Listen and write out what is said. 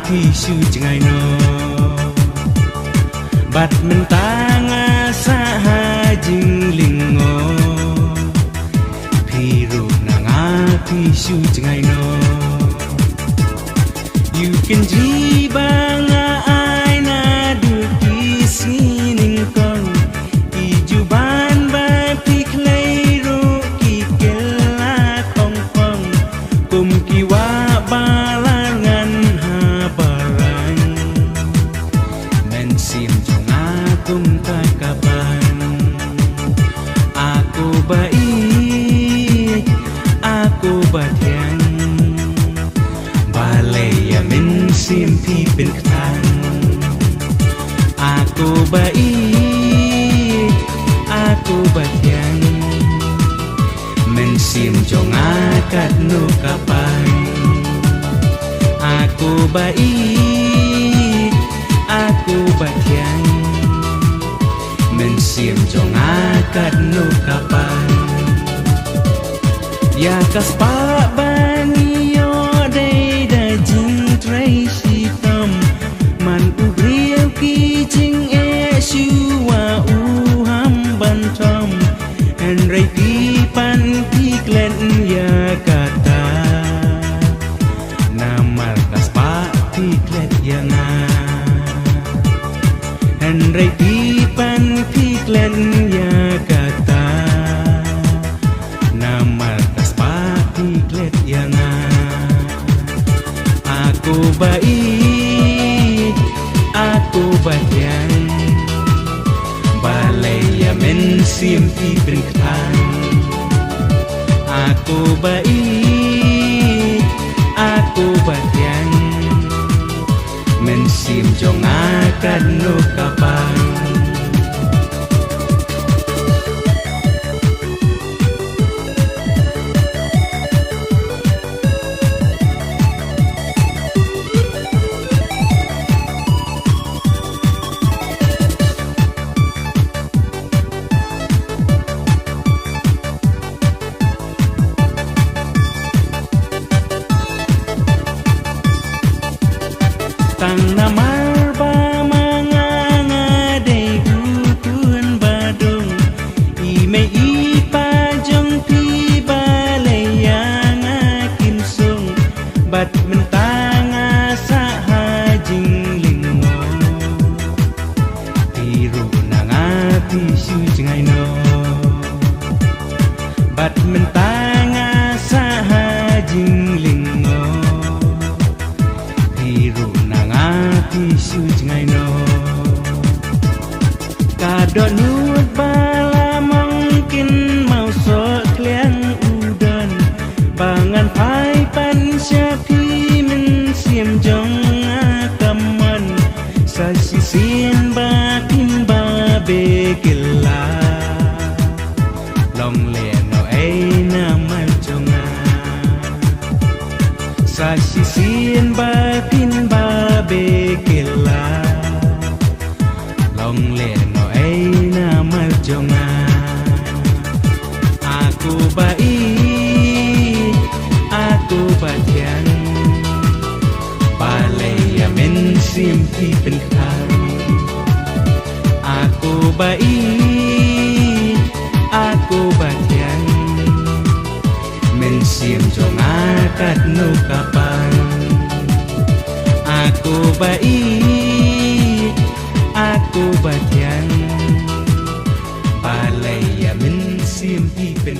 tisu jengai no bat mentang asa jing lingo piru nanga tisu jengai no you can ji banga aina du kisining kong ijuban ba piklei ro ki kela kong kong kum kiwa balangan ha barang men sim jonga kum kapan aku baik aku batiang balaya men sim piเป็นทางaku baik aku batiang men sim jonga kat no kapan aku baik aku batiang men sim jonga kat no kapan ya kaspa bani yo dei da jing tracy tam man ubriel ki jing e shua u ham ban tam en rei pi pan pi klen ya kata nama kaspa pi klet ya na en rei pi pan pi klen ya kata nama kaspa pi klet ya na aku baik aku batiang balaya men sim piเป็นทางaku baik aku batiang men sim jonga kan no kapan tang namar ba manganga de gukun badung ime ipa jong pi balayanga kimsung bat mentanga sa hajing lingo piru nanga tisu jengai no bat mentanga sa hajing lingo piru tisu jengai no kado nut bala mungkin mau sok kliang udan bangan pai pan syapi men sim jong akaman sa sisin batin ba bekila long le no ai na mal jonga sa sisin batin ba bekila long le no ai na mal jonga aku baik aku batiang balaya men sim pi เป็นทางaku baik aku batiang men sim jonga kat no kapan aku baik aku batiang balaya men sim pi เป็น